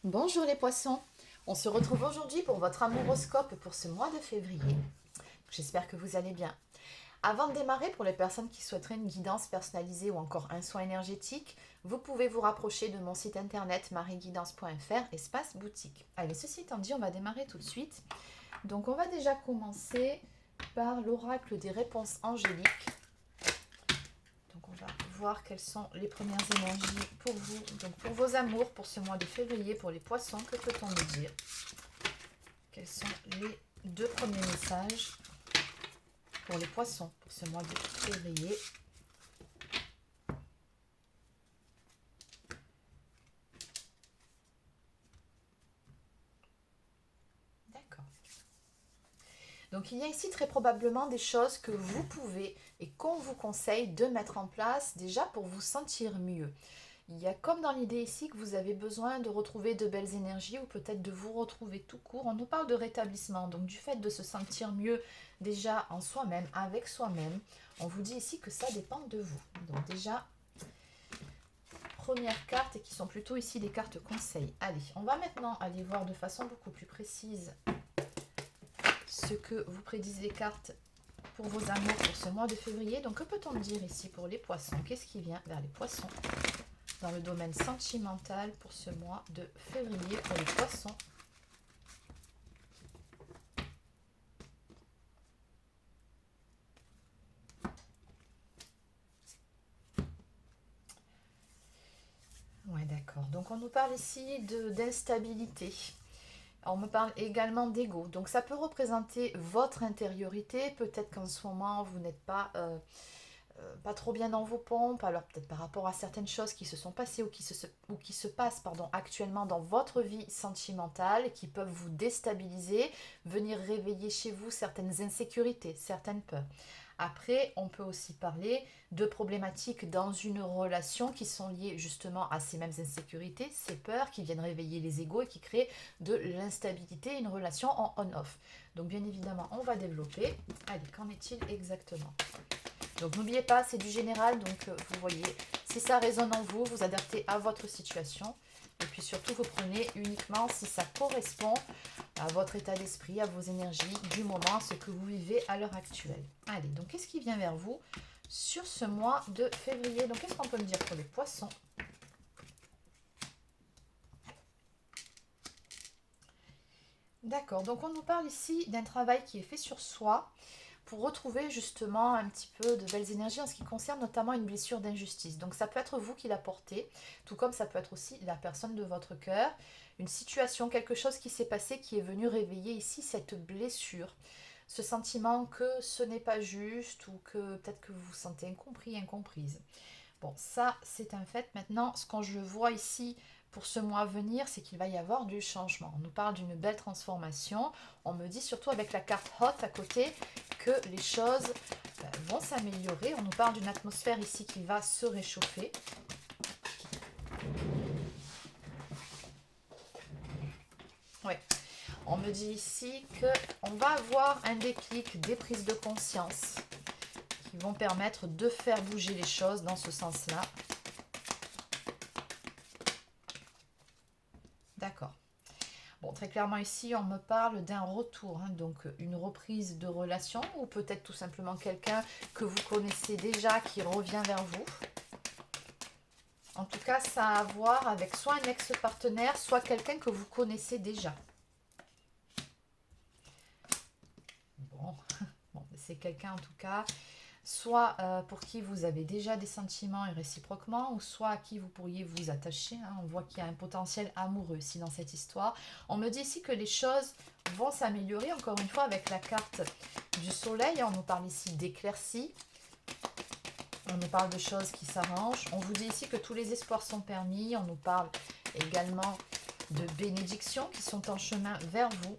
Bonjour les poissons, on se retrouve aujourd'hui pour votre amouroscope pour ce mois de février. J'espère que vous allez bien. Avant de démarrer, pour les personnes qui souhaiteraient une guidance personnalisée ou encore un soin énergétique, vous pouvez vous rapprocher de mon site internet marieguidance.fr espace boutique. Allez, ceci étant dit, on va démarrer tout de suite. Donc on va déjà commencer par l'oracle des réponses angéliques. Donc on va voir quelles sont les premières énergies pour vous, donc pour vos amours pour ce mois de février, pour les poissons, que peut-on nous dire? Quels sont les deux premiers messages pour les poissons pour ce mois de février? D'accord. Donc il y a ici très probablement des choses que vous pouvez et qu'on vous conseille de mettre en place déjà pour vous sentir mieux. Il y a comme dans l'idée ici que vous avez besoin de retrouver de belles énergies ou peut-être de vous retrouver tout court. On nous parle de rétablissement, donc du fait de se sentir mieux déjà en soi-même, avec soi-même. On vous dit ici que ça dépend de vous. Donc déjà, première carte et qui sont plutôt ici des cartes conseils. Allez, on va maintenant aller voir de façon beaucoup plus précise ce que vous prédisent les cartes pour vos amours pour ce mois de février. Donc que peut-on dire ici pour les poissons? Qu'est-ce qui vient vers les poissons dans le domaine sentimental pour ce mois de février pour les poissons? Ouais, d'accord. Donc on nous parle ici d'instabilité. On me parle également d'ego. Donc ça peut représenter votre intériorité. Peut-être qu'en ce moment, vous n'êtes pas trop bien dans vos pompes. Alors peut-être par rapport à certaines choses qui se sont passées ou qui se passent actuellement dans votre vie sentimentale, qui peuvent vous déstabiliser, venir réveiller chez vous certaines insécurités, certaines peurs. Après, on peut aussi parler de problématiques dans une relation qui sont liées justement à ces mêmes insécurités, ces peurs qui viennent réveiller les égos et qui créent de l'instabilité, une relation en on-off. Donc bien évidemment, on va développer. Allez, qu'en est-il exactement? Donc n'oubliez pas, c'est du général, donc vous voyez, si ça résonne en vous, vous adaptez à votre situation. Et puis surtout, vous prenez uniquement si ça correspond à votre état d'esprit, à vos énergies du moment, à ce que vous vivez à l'heure actuelle. Allez, donc qu'est-ce qui vient vers vous sur ce mois de février? Donc qu'est-ce qu'on peut me dire pour les poissons? D'accord, donc on nous parle ici d'un travail qui est fait sur soi pour retrouver justement un petit peu de belles énergies en ce qui concerne notamment une blessure d'injustice. Donc ça peut être vous qui la portez, tout comme ça peut être aussi la personne de votre cœur, une situation, quelque chose qui s'est passé qui est venu réveiller ici cette blessure, ce sentiment que ce n'est pas juste ou que peut-être que vous vous sentez incompris, incomprise. Bon, ça, c'est un fait. Maintenant, ce que je vois ici pour ce mois à venir, c'est qu'il va y avoir du changement. On nous parle d'une belle transformation. On me dit surtout avec la carte Hot à côté que les choses vont s'améliorer. On nous parle d'une atmosphère ici qui va se réchauffer. Oui. On me dit ici qu'on va avoir un déclic, des prises de conscience qui vont permettre de faire bouger les choses dans ce sens-là. D'accord. Bon, très clairement ici, on me parle d'un retour, hein, donc une reprise de relation ou peut-être tout simplement quelqu'un que vous connaissez déjà qui revient vers vous. En tout cas, ça a à voir avec soit un ex-partenaire, soit quelqu'un que vous connaissez déjà. Bon, bon c'est quelqu'un en tout cas, soit pour qui vous avez déjà des sentiments et réciproquement, ou soit à qui vous pourriez vous attacher. Hein. On voit qu'il y a un potentiel amoureux ici dans cette histoire. On me dit ici que les choses vont s'améliorer, encore une fois, avec la carte du soleil. On nous parle ici d'éclaircies. On nous parle de choses qui s'arrangent. On vous dit ici que tous les espoirs sont permis. On nous parle également de bénédictions qui sont en chemin vers vous.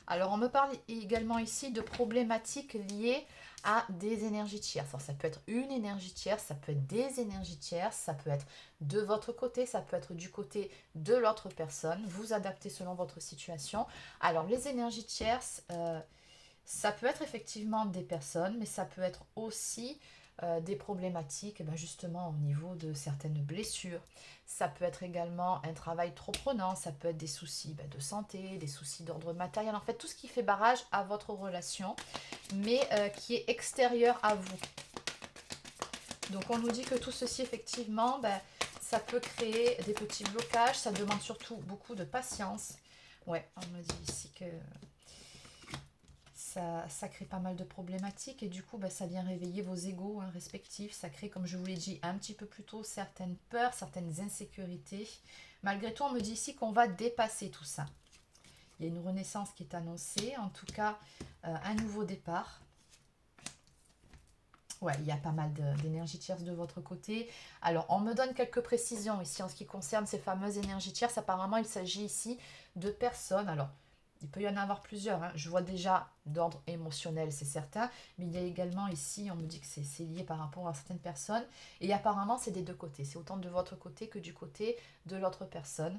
Alors, on me parle également ici de problématiques liées à des énergies tierces. Alors, ça peut être une énergie tierce, ça peut être des énergies tierces, ça peut être de votre côté, ça peut être du côté de l'autre personne. Vous adaptez selon votre situation. Alors, les énergies tierces, Ça peut être effectivement des personnes, mais ça peut être aussi des problématiques justement au niveau de certaines blessures. Ça peut être également un travail trop prenant, ça peut être des soucis de santé, des soucis d'ordre matériel, en fait tout ce qui fait barrage à votre relation, mais qui est extérieur à vous. Donc on nous dit que tout ceci effectivement, ça peut créer des petits blocages, ça demande surtout beaucoup de patience. Ouais, on me dit ici que ça crée pas mal de problématiques et du coup ça vient réveiller vos égos respectifs, ça crée, comme je vous l'ai dit un petit peu plus tôt, certaines peurs, certaines insécurités. Malgré tout on me dit ici qu'on va dépasser tout ça. Il y a une renaissance qui est annoncée, en tout cas un nouveau départ. Ouais, il y a pas mal d'énergie tierce de votre côté. Alors, on me donne quelques précisions ici en ce qui concerne ces fameuses énergies tierces. Apparemment, il s'agit ici de personnes. Alors, il peut y en avoir plusieurs. Je vois déjà d'ordre émotionnel, c'est certain. Mais il y a également ici, on me dit que c'est lié par rapport à certaines personnes. Et apparemment, c'est des deux côtés. C'est autant de votre côté que du côté de l'autre personne.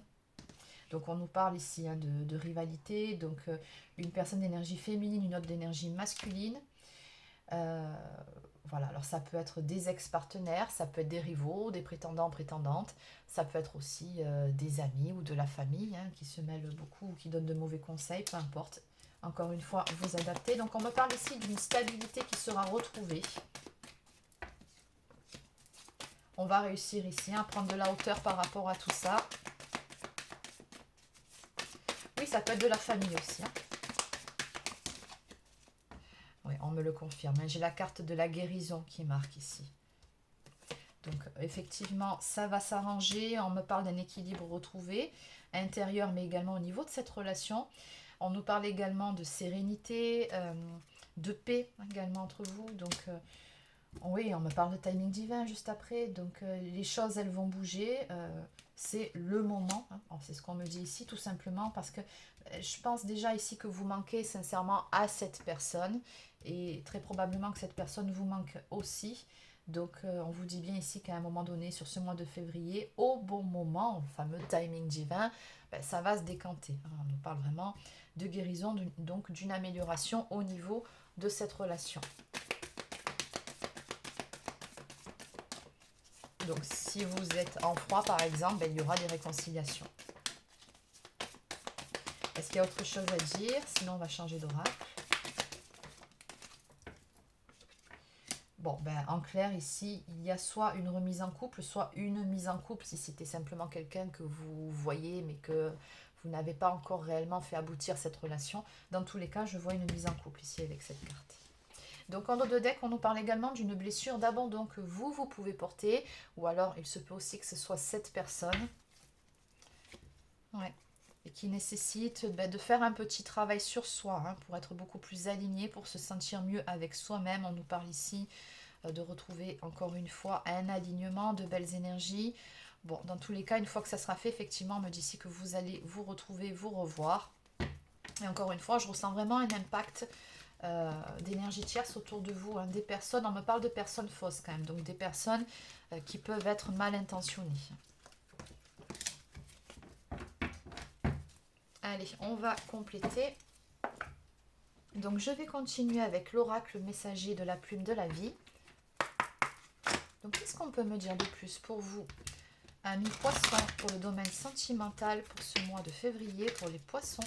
Donc, on nous parle ici de rivalité. Donc, une personne d'énergie féminine, une autre d'énergie masculine. Voilà, alors ça peut être des ex-partenaires, ça peut être des rivaux, des prétendants, prétendantes, ça peut être aussi des amis ou de la famille qui se mêlent beaucoup ou qui donnent de mauvais conseils, peu importe. Encore une fois, vous adaptez. Donc on me parle ici d'une stabilité qui sera retrouvée. On va réussir ici à prendre de la hauteur par rapport à tout ça. Oui, ça peut être de la famille aussi. Oui, on me le confirme. J'ai la carte de la guérison qui marque ici. Donc effectivement, ça va s'arranger. On me parle d'un équilibre retrouvé, intérieur, mais également au niveau de cette relation. On nous parle également de sérénité, de paix également entre vous. Donc oui, on me parle de timing divin juste après. Donc les choses, elles vont bouger. C'est le moment. C'est ce qu'on me dit ici, tout simplement, parce que je pense déjà ici que vous manquez sincèrement à cette personne. Et très probablement que cette personne vous manque aussi. Donc on vous dit bien ici qu'à un moment donné, sur ce mois de février, au bon moment, le fameux timing divin, ça va se décanter. On nous parle vraiment de guérison, donc d'une amélioration au niveau de cette relation. Donc si vous êtes en froid par exemple, il y aura des réconciliations. Est-ce qu'il y a autre chose à dire? Sinon on va changer d'oracle. Bon, en clair, ici, il y a soit une remise en couple, soit une mise en couple, si c'était simplement quelqu'un que vous voyez, mais que vous n'avez pas encore réellement fait aboutir cette relation. Dans tous les cas, je vois une mise en couple ici avec cette carte. Donc en dos de deck, on nous parle également d'une blessure d'abandon que vous pouvez porter, ou alors il se peut aussi que ce soit cette personne. Ouais. Et qui nécessite de faire un petit travail sur soi pour être beaucoup plus aligné, pour se sentir mieux avec soi-même. On nous parle ici de retrouver encore une fois un alignement, de belles énergies. Bon, dans tous les cas, une fois que ça sera fait, effectivement, on me dit ici que vous allez vous retrouver, vous revoir. Et encore une fois, je ressens vraiment un impact d'énergie tierce autour de vous. Des personnes, on me parle de personnes fausses quand même, donc des personnes qui peuvent être mal intentionnées. Allez, on va compléter. Donc je vais continuer avec l'oracle messager de la plume de la vie. Donc qu'est-ce qu'on peut me dire de plus pour vous, amis poissons, pour le domaine sentimental pour ce mois de février pour les poissons?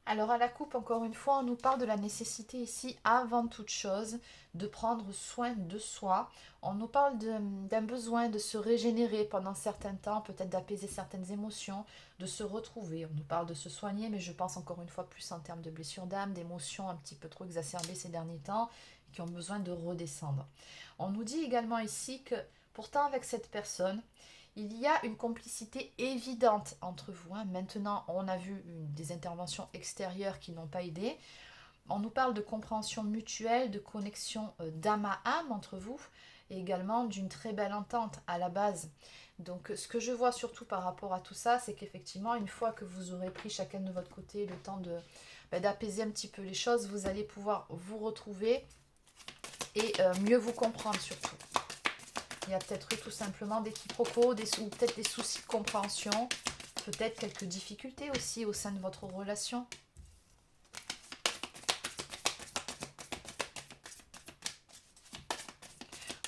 Alors à la coupe, encore une fois, on nous parle de la nécessité ici, avant toute chose, de prendre soin de soi. On nous parle d'un besoin de se régénérer pendant certains temps, peut-être d'apaiser certaines émotions, de se retrouver. On nous parle de se soigner, mais je pense encore une fois plus en termes de blessures d'âme, d'émotions un petit peu trop exacerbées ces derniers temps, qui ont besoin de redescendre. On nous dit également ici que pourtant avec cette personne, il y a une complicité évidente entre vous. Maintenant, on a vu des interventions extérieures qui n'ont pas aidé. On nous parle de compréhension mutuelle, de connexion d'âme à âme entre vous. et également d'une très belle entente à la base. Donc ce que je vois surtout par rapport à tout ça, c'est qu'effectivement, une fois que vous aurez pris chacun de votre côté le temps de d'apaiser un petit peu les choses, vous allez pouvoir vous retrouver et mieux vous comprendre surtout. Il y a peut-être eu tout simplement des quiproquos, ou peut-être des soucis de compréhension, peut-être quelques difficultés aussi au sein de votre relation.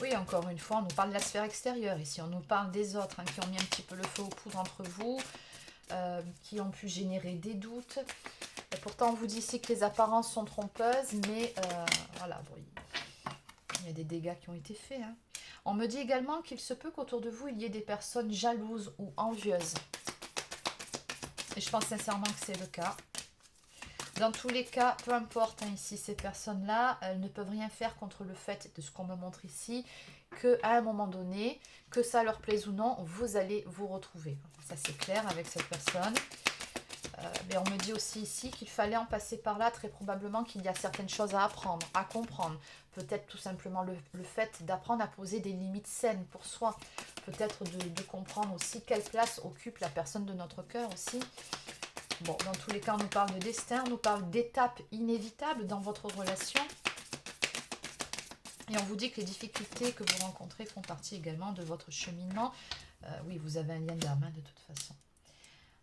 Oui, encore une fois, on nous parle de la sphère extérieure. Ici, on nous parle des autres qui ont mis un petit peu le feu aux poudres entre vous, qui ont pu générer des doutes. Et pourtant, on vous dit ici que les apparences sont trompeuses, mais voilà, bon, il y a des dégâts qui ont été faits. On me dit également qu'il se peut qu'autour de vous, il y ait des personnes jalouses ou envieuses. Et je pense sincèrement que c'est le cas. Dans tous les cas, peu importe ici, ces personnes-là, elles ne peuvent rien faire contre le fait de ce qu'on me montre ici, qu'à un moment donné, que ça leur plaise ou non, vous allez vous retrouver. Ça c'est clair avec cette personne. Mais on me dit aussi ici qu'il fallait en passer par là, très probablement qu'il y a certaines choses à apprendre, à comprendre. Peut-être tout simplement le fait d'apprendre à poser des limites saines pour soi. Peut-être de comprendre aussi quelle place occupe la personne de notre cœur aussi. Bon, dans tous les cas, on nous parle de destin, on nous parle d'étapes inévitables dans votre relation. Et on vous dit que les difficultés que vous rencontrez font partie également de votre cheminement. Oui, vous avez un lien d'âme de toute façon.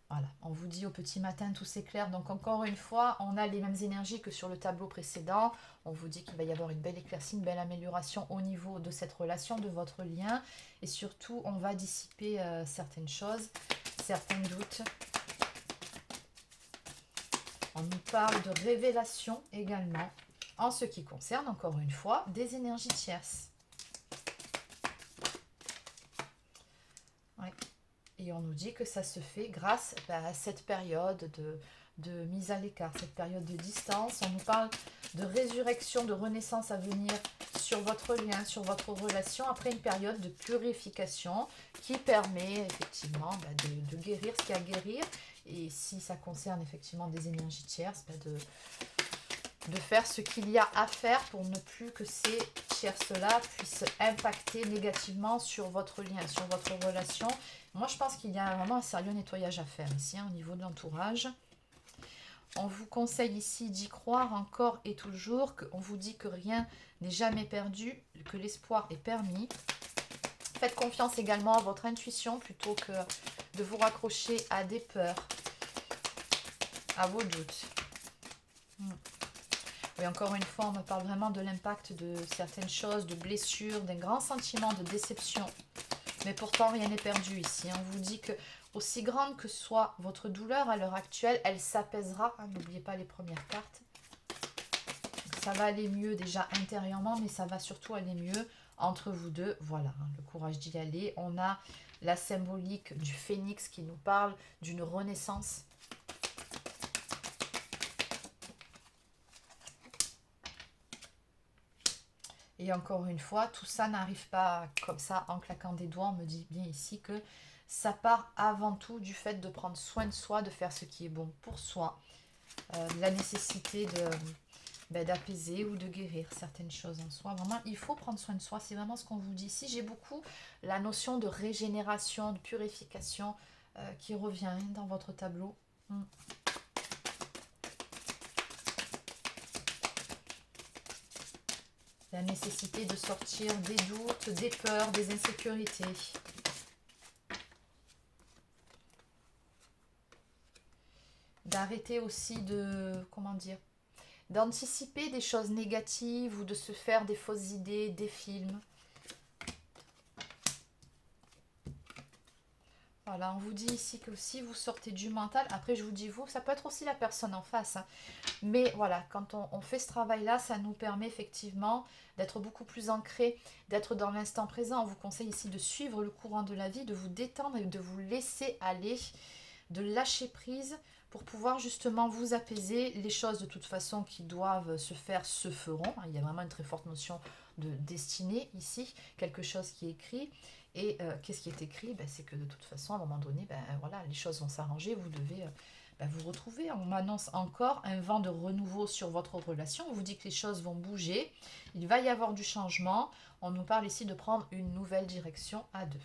Voilà, on vous dit au petit matin, tout s'éclaire. Donc encore une fois, on a les mêmes énergies que sur le tableau précédent. On vous dit qu'il va y avoir une belle éclaircie, une belle amélioration au niveau de cette relation, de votre lien. Et surtout, on va dissiper certaines choses, certains doutes. On nous parle de révélation également, en ce qui concerne, encore une fois, des énergies tierces. Ouais. Et on nous dit que ça se fait grâce à cette période de mise à l'écart, cette période de distance. On nous parle de résurrection, de renaissance à venir sur votre lien, sur votre relation, après une période de purification qui permet effectivement de guérir ce qu'il y a à guérir. Et si ça concerne effectivement des énergies tierces, de faire ce qu'il y a à faire pour ne plus que ces tierces-là puissent impacter négativement sur votre lien, sur votre relation. Moi, je pense qu'il y a vraiment un sérieux nettoyage à faire ici, au niveau de l'entourage. On vous conseille ici d'y croire encore et toujours, qu'on vous dit que rien n'est jamais perdu, que l'espoir est permis. Faites confiance également à votre intuition plutôt que de vous raccrocher à des peurs, à vos doutes. Oui, encore une fois, on me parle vraiment de l'impact de certaines choses, de blessures, d'un grand sentiment de déception. Mais pourtant, rien n'est perdu ici. On vous dit que, aussi grande que soit votre douleur à l'heure actuelle, elle s'apaisera. N'oubliez pas les premières cartes. Ça va aller mieux déjà intérieurement, mais ça va surtout aller mieux entre vous deux. Voilà, le courage d'y aller. On a la symbolique du phénix qui nous parle d'une renaissance. Et encore une fois, tout ça n'arrive pas comme ça en claquant des doigts. On me dit bien ici que ça part avant tout du fait de prendre soin de soi, de faire ce qui est bon pour soi. La nécessité d'apaiser ou de guérir certaines choses en soi. Vraiment, il faut prendre soin de soi. C'est vraiment ce qu'on vous dit ici. J'ai beaucoup la notion de régénération, de purification qui revient dans votre tableau. La nécessité de sortir des doutes, des peurs, des insécurités. D'arrêter aussi d'anticiper des choses négatives ou de se faire des fausses idées, des films. Voilà, on vous dit ici que si vous sortez du mental, après je vous dis vous, ça peut être aussi la personne en face. Mais voilà, quand on fait ce travail-là, ça nous permet effectivement d'être beaucoup plus ancré, d'être dans l'instant présent. On vous conseille ici de suivre le courant de la vie, de vous détendre et de vous laisser aller, de lâcher prise pour pouvoir justement vous apaiser. Les choses de toute façon qui doivent se faire se feront. Il y a vraiment une très forte notion de destinée ici, quelque chose qui est écrit. Et qu'est-ce qui est écrit? C'est que de toute façon, à un moment donné, voilà, les choses vont s'arranger. Vous devez vous retrouvez. On m'annonce encore un vent de renouveau sur votre relation. On vous dit que les choses vont bouger. Il va y avoir du changement. On nous parle ici de prendre une nouvelle direction à deux.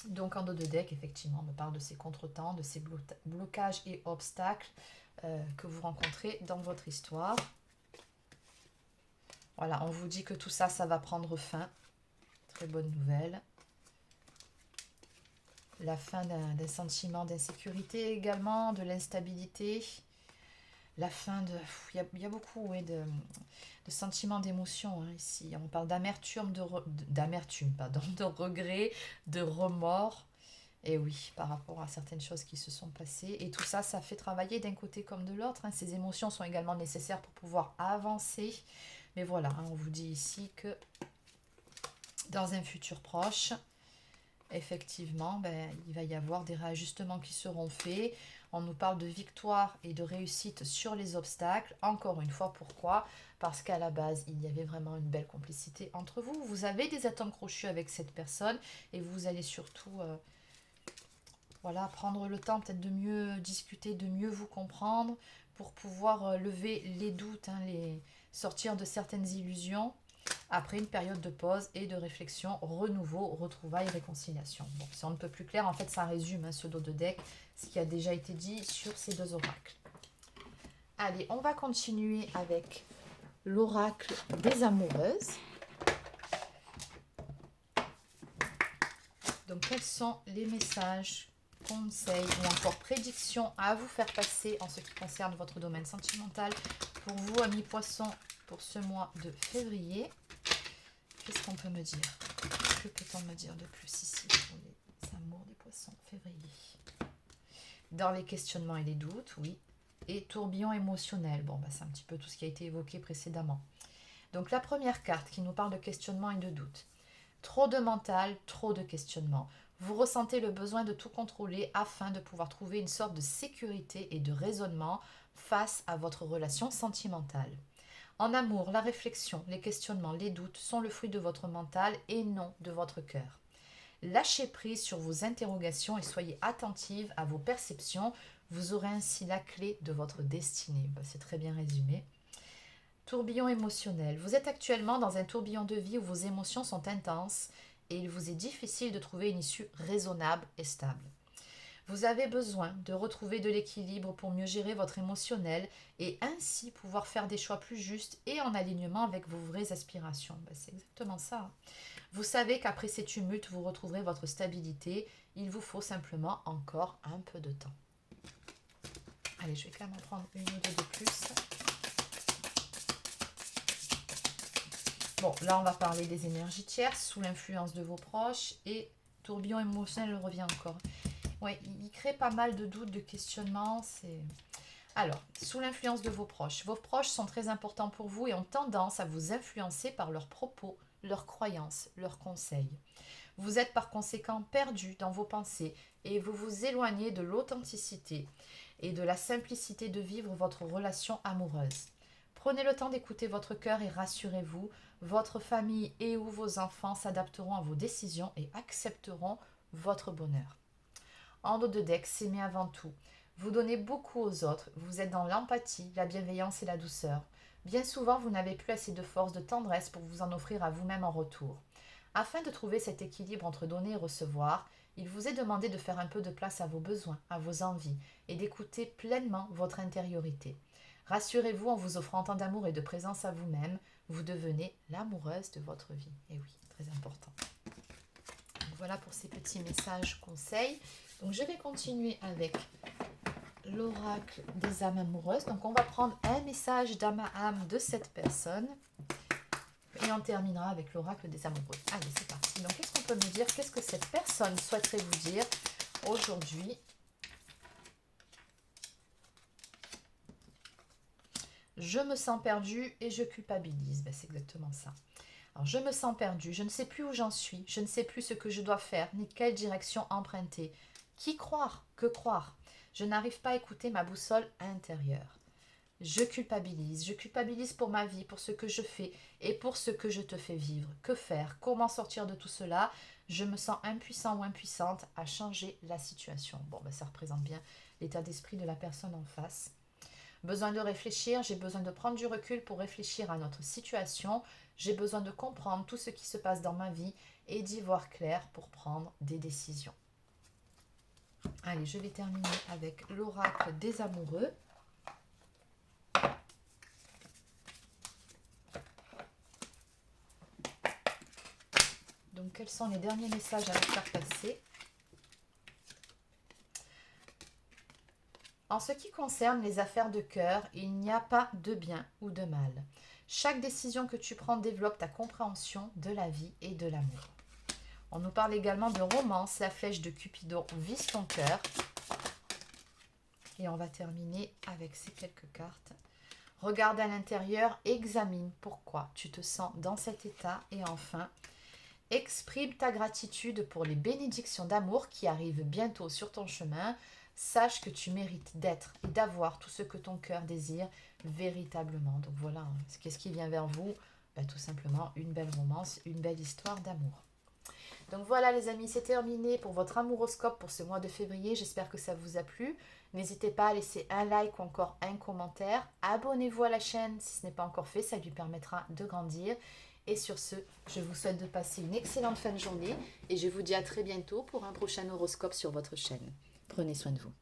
Donc en dos de deck, effectivement, on me parle de ces contretemps, de ces blocages et obstacles que vous rencontrez dans votre histoire. Voilà, on vous dit que tout ça, ça va prendre fin. Très bonne nouvelle. La fin d'un sentiment d'insécurité également, de l'instabilité. La fin de... Il y a beaucoup de sentiments d'émotion ici. On parle d'amertume, de regret, de remords. Et oui, par rapport à certaines choses qui se sont passées. Et tout ça, ça fait travailler d'un côté comme de l'autre. Ces émotions sont également nécessaires pour pouvoir avancer. Mais voilà, on vous dit ici que dans un futur proche, effectivement, il va y avoir des réajustements qui seront faits. On nous parle de victoire et de réussite sur les obstacles. Encore une fois, pourquoi? Parce qu'à la base, il y avait vraiment une belle complicité entre vous. Vous avez des atomes crochus avec cette personne et vous allez surtout prendre le temps peut-être de mieux discuter, de mieux vous comprendre pour pouvoir lever les doutes, sortir de certaines illusions. Après une période de pause et de réflexion, renouveau, retrouvailles, réconciliation. Bon, si on ne peut plus clair, en fait, ça résume ce dos de deck, ce qui a déjà été dit sur ces deux oracles. Allez, on va continuer avec l'oracle des amoureuses. Donc, quels sont les messages, conseils ou encore prédictions à vous faire passer en ce qui concerne votre domaine sentimental pour vous, amis poissons, pour ce mois de février? Qu'est-ce qu'on peut me dire? Que peut-on me dire de plus ici pour les amours des poissons, février? Dans les questionnements et les doutes, oui. Et tourbillon émotionnel. Bon, c'est un petit peu tout ce qui a été évoqué précédemment. Donc la première carte qui nous parle de questionnement et de doute. Trop de mental, trop de questionnement. Vous ressentez le besoin de tout contrôler afin de pouvoir trouver une sorte de sécurité et de raisonnement face à votre relation sentimentale. En amour, la réflexion, les questionnements, les doutes sont le fruit de votre mental et non de votre cœur. Lâchez prise sur vos interrogations et soyez attentive à vos perceptions. Vous aurez ainsi la clé de votre destinée. C'est très bien résumé. Tourbillon émotionnel. Vous êtes actuellement dans un tourbillon de vie où vos émotions sont intenses et il vous est difficile de trouver une issue raisonnable et stable. Vous avez besoin de retrouver de l'équilibre pour mieux gérer votre émotionnel et ainsi pouvoir faire des choix plus justes et en alignement avec vos vraies aspirations. C'est exactement ça. Vous savez qu'après ces tumultes, vous retrouverez votre stabilité. Il vous faut simplement encore un peu de temps. Allez, je vais quand même en prendre une ou deux de plus. Bon, là, on va parler des énergies tierces sous l'influence de vos proches et tourbillon émotionnel revient encore. Ouais, il crée pas mal de doutes, de questionnements. Alors, sous l'influence de vos proches sont très importants pour vous et ont tendance à vous influencer par leurs propos, leurs croyances, leurs conseils. Vous êtes par conséquent perdu dans vos pensées et vous vous éloignez de l'authenticité et de la simplicité de vivre votre relation amoureuse. Prenez le temps d'écouter votre cœur et rassurez-vous, votre famille et ou vos enfants s'adapteront à vos décisions et accepteront votre bonheur. En dos de deck, s'aimer avant tout. Vous donnez beaucoup aux autres, vous êtes dans l'empathie, la bienveillance et la douceur. Bien souvent, vous n'avez plus assez de force, de tendresse pour vous en offrir à vous-même en retour. Afin de trouver cet équilibre entre donner et recevoir, il vous est demandé de faire un peu de place à vos besoins, à vos envies et d'écouter pleinement votre intériorité. Rassurez-vous, en vous offrant tant d'amour et de présence à vous-même, vous devenez l'amoureuse de votre vie. Et oui, très important. Donc voilà pour ces petits messages conseils. Donc je vais continuer avec l'oracle des âmes amoureuses. Donc on va prendre un message d'âme à âme de cette personne. Et on terminera avec l'oracle des amoureux. Allez, c'est parti. Donc qu'est-ce qu'on peut me dire? Qu'est-ce que cette personne souhaiterait vous dire aujourd'hui? Je me sens perdue et je culpabilise. C'est exactement ça. Alors, je me sens perdue, je ne sais plus où j'en suis, je ne sais plus ce que je dois faire, ni quelle direction emprunter. Qui croire? Que croire? Je n'arrive pas à écouter ma boussole intérieure. Je culpabilise pour ma vie, pour ce que je fais et pour ce que je te fais vivre. Que faire? Comment sortir de tout cela? Je me sens impuissant ou impuissante à changer la situation. Bon, ça représente bien l'état d'esprit de la personne en face. Besoin de réfléchir, j'ai besoin de prendre du recul pour réfléchir à notre situation. J'ai besoin de comprendre tout ce qui se passe dans ma vie et d'y voir clair pour prendre des décisions. Allez, je vais terminer avec l'oracle des amoureux. Donc, quels sont les derniers messages à vous faire passer? En ce qui concerne les affaires de cœur, il n'y a pas de bien ou de mal. Chaque décision que tu prends développe ta compréhension de la vie et de l'amour. On nous parle également de romance, la flèche de Cupidon vise ton cœur. Et on va terminer avec ces quelques cartes. Regarde à l'intérieur, examine pourquoi tu te sens dans cet état. Et enfin, exprime ta gratitude pour les bénédictions d'amour qui arrivent bientôt sur ton chemin. Sache que tu mérites d'être et d'avoir tout ce que ton cœur désire véritablement. Donc voilà, qu'est-ce qui vient vers vous? Tout simplement une belle romance, une belle histoire d'amour. Donc voilà les amis, c'est terminé pour votre amouroscope pour ce mois de février. J'espère que ça vous a plu. N'hésitez pas à laisser un like ou encore un commentaire. Abonnez-vous à la chaîne si ce n'est pas encore fait, ça lui permettra de grandir. Et sur ce, je vous souhaite de passer une excellente fin de journée et je vous dis à très bientôt pour un prochain horoscope sur votre chaîne. Prenez soin de vous.